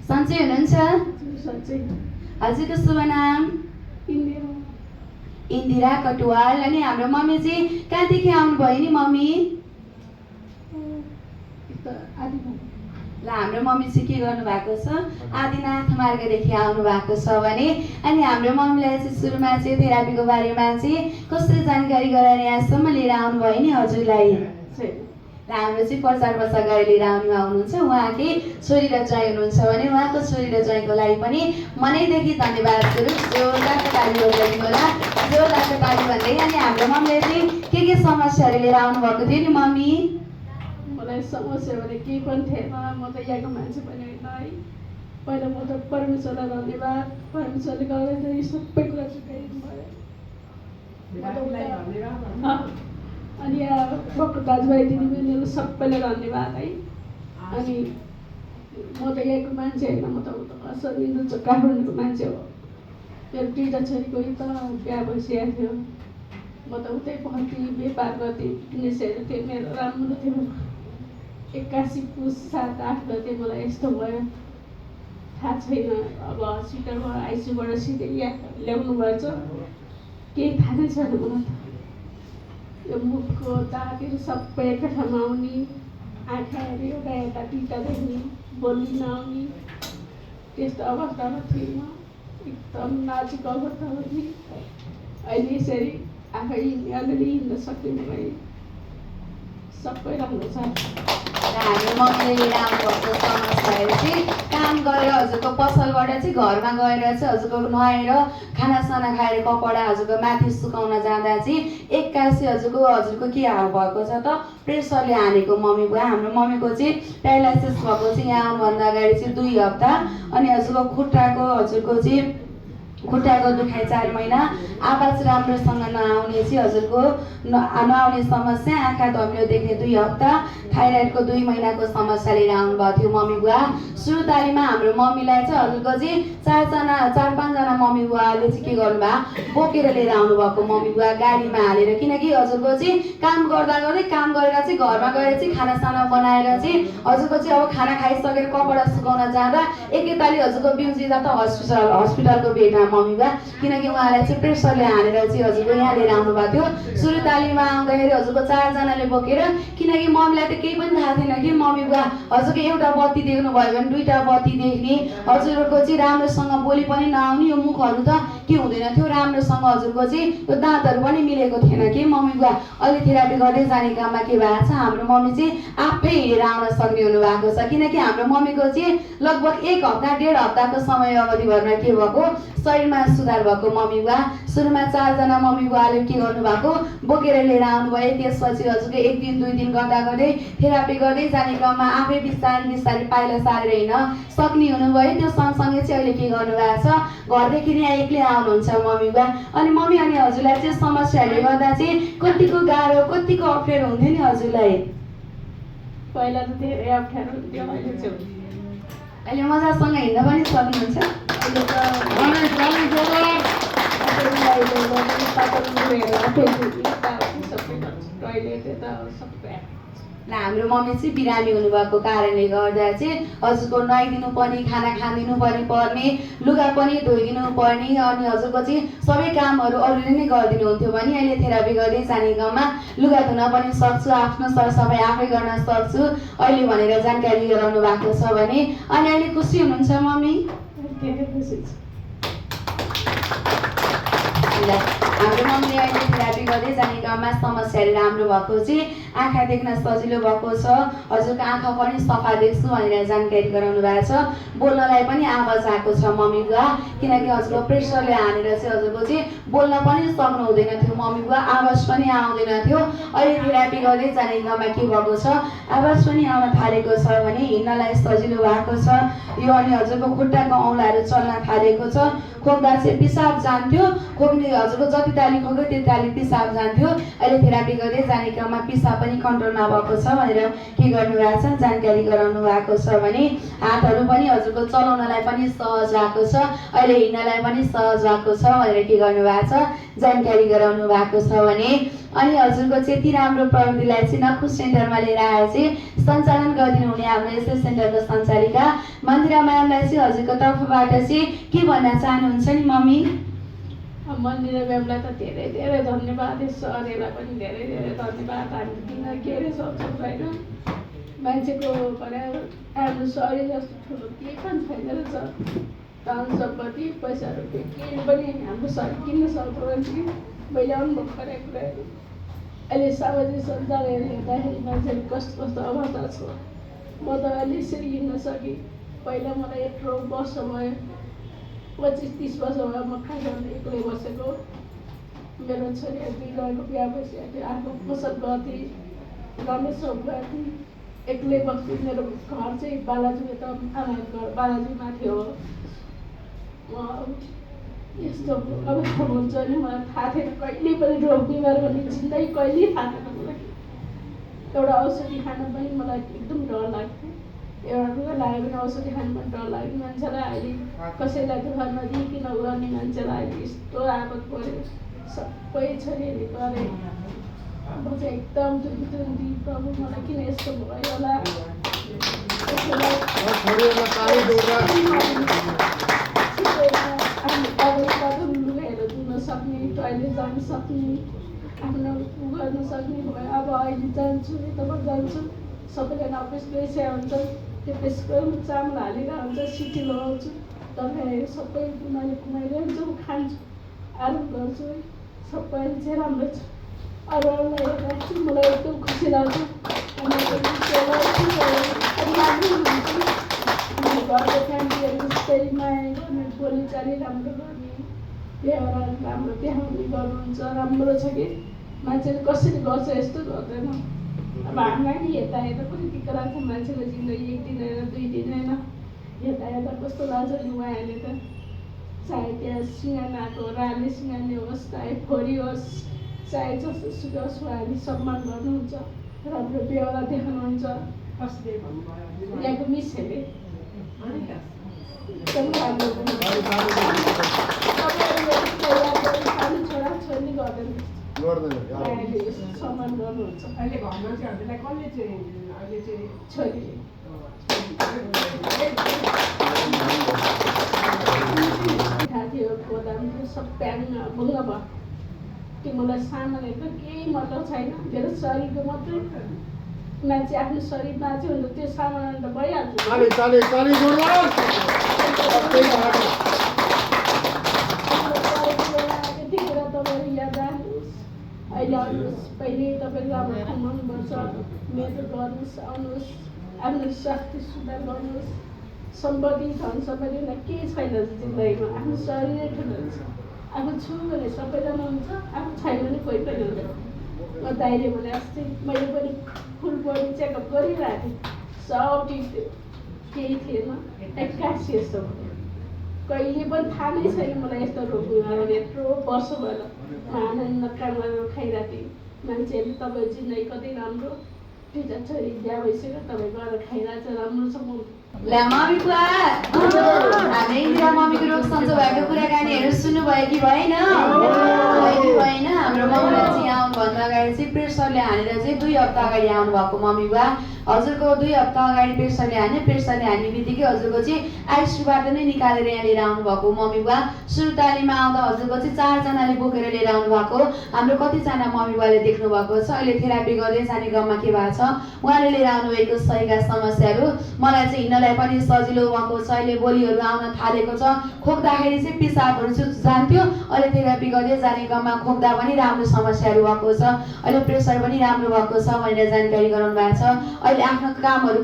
सन्चै हुनुहुन्छ? हजुरको शुभ नाम? इन्दिरा कटुवाल। अनि हाम्रो मम्मी चाहिँ कहाँदेखि आउनुभयो नि मम्मी? ल हाम्रो मम्मी चाहिँ के गर्नु भएको छ? आदिनाथ मार्गदेखि आउनु भएको छ भने अनि हाम्रो मम्मीलाई चाहिँ सुरुमा चाहिँ थेरापीको बारेमा चाहिँ कसरी जानकारी गराएर यहाँसम्म लिएर आउनुभयो नि हजुरलाई? र हाम्रो चाहिँ प्रचार प्रसार गरेर लिएर आउनुहुन्छ उहाँकै छोरी र ज्वाइँ हुनुहुन्छ भने उहाँको छोरी र ज्वाइँको लागि पनि मनैदेखि धन्यवाद स्वरूप जोरदारको ताली बजाइदिनु होला। जोरदारको ताली भन्दै अनि हाम्रो मम्मीले चाहिँ के समस्याहरू लिएर आउनुभएको थियो नि मम्मी? मलाई समस्या भने केही पनि थिएन, म त यहाँको मान्छे पनि होइन है। पहिला म त परमेश्वरलाई धन्यवाद, परमेश्वरले गर्दा यो सबै कुरा चुकाइदिनु भयो। अनि यहाँ भक्तु दाजुभाइ दिदीबहिनीहरू सबैलाई धन्यवाद है। अनि म त यहाँको मान्छे होइन, म त उता काठमाडौँको मान्छे हो। मेरो दुईवटा छोरीको उता बिहा भइसकेको थियो। म त उतै पढ्थेँ, व्यापार गर्थेँ, बिजनेसहरू थियो मेरो राम्रो थियो। 81 पुस 7-8 गते मलाई यस्तो भयो, थाहा छैन। अब हस्पिटलमा आइसियूबाट सिधै यहाँ ल्याउनु भएछ, केही थाहा नै छैन मलाई त। यो मुखको दागहरू सबै एकै ठाउँमा आउने, आँखाहरू एउटा यता टिटा देख्ने, बोल्न नआउने, त्यस्तो अवस्थामा थिएँ म। एकदम नाजुक अवस्थामा थिएँ। अहिले यसरी आफै अलिअलि हिँड्न सक्ने भएँ, सबै राम्रो छ। हामी मम्मीले लिएर आउनुभएको समस्याहरू चाहिँ काम गरेर हजुरको पसलबाट चाहिँ घरमा गएर चाहिँ हजुरको नुहाएर खानासाना खाएर कपडा हजुरको माथि सुकाउन जाँदा चाहिँ 81 हजुरको के हाल भएको छ त? प्रेसरले हानेको मम्मी भयो। हाम्रो मम्मीको चाहिँ प्यारालाइसिस भएको चाहिँ यहाँ आउनुभन्दा अगाडि चाहिँ 2 हप्ता। अनि हजुरको खुट्टाको दुखाइ 4 महिना, आवाज राम्रोसँग नआउने चाहिँ हजुरको नआउने समस्या, आँखा धमिलो देख्ने 2 हप्ता, थाइराइडको 2 महिनाको समस्या लिएर आउनुभएको थियो मम्मी बुवा। सुरु तालिमा हाम्रो मम्मीलाई चाहिँ हजुरको चाहिँ 4-5जना मम्मी बुवाले चाहिँ के गर्नुभयो? बोकेर लिएर आउनुभएको मम्मी बुवा गाडीमा हालेर। किनकि हजुरको चाहिँ काम गर्दा गर्दै काम गरेर चाहिँ घरमा गएर चाहिँ खानासाना बनाएर चाहिँ हजुरको चाहिँ अब खाना खाइसकेर कपडा सुकाउन जाँदा एकैताली हजुरको बिउजिँदा त हस्पिटलको बेडमा मम्मी बुवा। किनकि उहाँलाई चाहिँ प्रेसरले हानेर चाहिँ हजुरको यहाँ लिएर आउनुभएको थियो। सुरु तालिमा आउँदाखेरि हजुरको 4जनाले बोकेर, किनकि मम्मीलाई त केही पनि थाहा थिएन कि मम्मी बुवा हजुरको एउटा बत्ती देख्नुभयो भने 2टा बत्ती देख्ने, हजुरको चाहिँ राम्रोसँग बोली पनि नआउने, यो मुखहरू त के हुँदैन थियो राम्रोसँग, हजुरको चाहिँ यो दाँतहरू पनि मिलेको थिएन कि मम्मी बुवा। अहिले थेरापी गर्दै जाने काममा के भएको छ? हाम्रो मम्मी चाहिँ आफै हिँडेर आउन सक्ने हुनुभएको छ। किनकि हाम्रो मम्मीको चाहिँ लगभग 1 हप्ता 1.5 हप्ताको समय अवधिभरमा के भएको? शरीरमा सुधार भएको मम्मी बुवा। सुरुमा 4जना मम्मी बुवाले के गर्नुभएको? बोकेर लिएर आउनुभयो। त्यसपछि हजुरको 1 दिन 2 दिन गर्दा गर्दै थेरापी गर्दै जाने क्रममा आफै बिस्तारै पाइला सारेर हिँड्न सक्ने हुनुभयो। त्यो सँगसँगै चाहिँ अहिले के गर्नुभएको छ? घरदेखि नै एक्लै आउनुहुन्छ मम्मी बुवा। अनि मम्मी अनि हजुरलाई चाहिँ समस्याहरूले गर्दा चाहिँ कतिको गाह्रो कतिको अप्ठ्यारो हुन्थ्यो नि हजुरलाई? पहिला त धेरै अप्ठ्यारो हुन्थ्यो, अहिले मजासँग हिँड्न पनि सक्नुहुन्छ? अहिले त टोइलेट यता सबै। ल हाम्रो मम्मी चाहिँ बिरामी हुनुभएको कारणले गर्दा चाहिँ हजुरको नुहाइदिनु पर्ने, खाना खानिदिनु पर्ने, लुगा पनि धोइदिनु पर्ने, अनि हजुरको चाहिँ सबै कामहरू अरूले नै गरिदिनुहुन्थ्यो भने अहिले थेरापी गर्दै जाने क्रममा लुगा धुन पनि सक्छु, आफ्नो सरसफाइ आफै गर्न सक्छु अहिले भनेर जानकारी गराउनु भएको छ भने। अनि अहिले खुसी हुनुहुन्छ मम्मी? धेरै खुसी छु। हाम्रो मम्मीले अहिले थेरापी गर्दै जाने क्रममा समस्याहरू राम्रो भएको चाहिँ आँखा देख्न सजिलो भएको छ, हजुरको आँखा पनि सफा देख्छु भनेर जानकारी गराउनु भएको छ। बोल्नलाई पनि आवाज आएको छ मम्मी बुवा। किनकि हजुरको प्रेसरले हानेर चाहिँ हजुरको चाहिँ बोल्न पनि सक्नु हुँदैन थियो मम्मी बुवा, आवाज पनि आउँदैन थियो। अहिले थेरापी गर्दै जाने क्रममा के भएको छ? आवाज पनि आउन थालेको छ भने हिँड्नलाई सजिलो भएको छ यो। अनि हजुरको खुट्टाको औँलाहरू चल्न थालेको छ। खोक्दा चाहिँ पिसाब जान्थ्यो, खोक्ने हजुरको जति ताली खोक्यो त्यति ताली पिसाब जान्थ्यो। अहिले थेरापी गर्दै जाने क्रममा पिसाब पनि कन्ट्रोलमा भएको छ भनेर के गर्नु भएको छ? जानकारी गराउनु भएको छ भने। हातहरू पनि हजुरको चलाउनलाई पनि सहज भएको छ, अहिले हिँड्नलाई पनि सहज भएको छ भनेर के गर्नु भएको छ? जानकारी गराउनु भएको छ भने। अनि हजुरको चाहिँ यति राम्रो प्रविधिलाई चाहिँ नखुस सेन्टरमा लिएर आएर चाहिँ सञ्चालन गरिदिनु हुने हाम्रो यस्तै सेन्टरको सञ्चालिका मन्दिरा म्यामलाई चाहिँ हजुरको तर्फबाट चाहिँ के भन्न चाहनुहुन्छ नि मम्मी? मन्दिरा म्यामलाई त धेरै धेरै धन्यवाद, सरहरूलाई पनि धेरै धेरै धन्यवाद। हामी किन के अरे सक्छौँ होइन, मान्छेको हाम्रो शरीर जस्तो ठुलो केही पनि छैन रहेछ। धन सम्पत्ति पैसा रुपियाँ केही पनि हाम्रो शरीर किन्न सक्छौँ कि मैले अनुभव गरेको कुराहरू। अहिले सामाजिक सञ्जालहरू हेर्दाखेरि मान्छेहरू कस्तो कस्तो अवस्था छ। म त अहिले यसरी हिँड्न सकेँ। पहिला मलाई यत्रो वर्ष भयो, 25-30 वर्ष भयो म खाइरहनु एक्लै बसेको। मेरो छोरीहरू दुईजनाको बिहा भइसकेको थियो, आफ्नो पसल गर्थेँ, रमेश चौक गर्थेँ, एक्लै बस्थेँ। मेरो घर चाहिँ बालाजु त आमाको घर बालाजुमा थियो। म यस्तो अब हुन्छ नि मलाई थाहा थिएन, कहिले पनि रोग बिमार भन्ने जिन्दगी कहिले थाहा थिएन मलाई। एउटा औषधि खान पनि मलाई एकदम डर लाग्थ्यो, एउटा रुगा लाग्यो भने औषधि खानु पनि डर लाग्यो मान्छेलाई। अहिले कसैलाई दुःख नदिइकन गर्ने मान्छेलाई अहिले यस्तो आपत पऱ्यो। सबै छोरीहरूले गरे, म चाहिँ एकदम दुखी प्रभु मलाई किन यस्तो भयो होला। आफ्नो कदम लुगाहरू धुन सक्ने, टोइलेट जान सक्ने, आफ्नो उ गर्न सक्ने भयो। अब अहिले जान्छु, यताबाट जान्छु, सबैजना अफिस गइसकेका हुन्छन्, त्यो त्यसको चामल हालेर हुन्छ, सिटी लगाउँछु, तरकारीहरू सबै कुमाइरहन्छु, खान्छु, आराम गर्छु। सबै चाहिँ राम्रो छ। अरूलाई हेर्दा मलाई एकदम खुसी लाग्छ। घरको फ्यामिलीहरू जस्तै माया गर्ने, बोलीचाली राम्रो गर्ने, व्यवहार राम्रो देखाउने गर्नुहुन्छ। राम्रो छ कि मान्छेले कसरी गर्छ यस्तो गर्दैन। अब हामीलाई नि हेर्दा हेर्दा पनि दिक्क लाग्छ, मान्छेको जिन्दगी एक दिन होइन 2 दिन होइन, हेर्दा हेर्दा कस्तो लाग्छ नि। उहाँहरूले त चाहे त्यहाँ सिँगानाको राले सिँगानी होस्, चाहे फोरी होस्, चाहे जस्तो सुकै होस्, उहाँहरूले सम्मान गर्नुहुन्छ, राम्रो व्यवहार देखाउनुहुन्छ। यहाँको मिसहरूले एकदम राम्रो छोराछोरी गर्दैन, सम्मान गर्नुहुन्छ। अहिले घरमा चाहिँ हजुरलाई कसले चाहिँ अहिले चाहिँ छोरीले थाहा थियो, गोदाम थियो, सबै भुङ्ग भयो। त्यो मलाई सामानहरू त केही मतलब छैन, मेरो शरीरको मात्रै मान्छे आफ्नो शरीर बाँच्यो भने त त्यो सामानहरू त भइहाल्छ। यतिखेर तपाईँहरू याद राख्नुहोस्, अहिले आउनुहोस्, पहिले तपाईँहरू राम्रो खानुपर्छ, मेहनत गर्नुहोस्, आउनुहोस्, आफ्नो स्वास्थ्य सुधार गर्नुहोस्। सम्पत्ति धन सम्पत्ति केही छैन जिन्दगीमा, आफ्नो शरीरै ठुलो हुन्छ। आफू छु भने सबैजना हुन्छ, आफू छैन भने कोही पनि हुन्छ। म दाइले भने अस्ति मैले पनि फुल बडी चेकअप गरिरहेको थिएँ, सब ठिक थियो, केही थिएन। 81 यस्तो भयो, कहिले पनि थाहा नै छैन मलाई यस्तो रोग बिमार। यत्रो वर्ष भयो म आनन्द काम गरेर खाइरहेको थिएँ। मान्छेहरूले तपाईँ जिन्दगी कति राम्रो, दुईटा छोरी बिहा भइसक्यो, तपाईँ गएर खाइरहेको छ, राम्रो छ। म ला मम्मी बुवा, हामी इन्दिरा मम्मीको रोग सन्चो भएको कुराकानीहरू सुन्नुभयो कि भएन? भएन। हाम्रो मम्मीलाई चाहिँ यहाँ आउनुभन्दा अगाडि चाहिँ प्रेसरले हानेर चाहिँ 2 हप्ता अगाडि आउनुभएको मम्मी बुवा। हजुरको 2 हप्ता अगाडि प्रेसरले हान्ने बित्तिकै हजुरको चाहिँ आइसियूबाट नै निकालेर यहाँ लिएर आउनुभएको मम्मी बुवा। सुरुतालीमा आउँदा हजुरको चाहिँ 4 जनाले बोकेर लिएर आउनुभएको। हाम्रो कतिजना मम्मी बुवाले देख्नु भएको छ, अहिले थेरापी गर्दै जाने क्रममा के भएको छ, उहाँले लिएर आउनुभएको शरीरका समस्याहरू। मलाई चाहिँ हिँड्नलाई पनि सजिलो भएको छ, अहिले बोलीहरू आउन थालेको छ। खोक्दाखेरि चाहिँ पिसाबहरू जान्थ्यो, अहिले थेरापी गर्दै जाने क्रममा खोक्दा पनि राम्रो समस्याहरू भएको छ, अहिले प्रेसर पनि राम्रो भएको छ भनेर जानकारी गराउनु भएको छ। अहिले आफ्नो कामहरू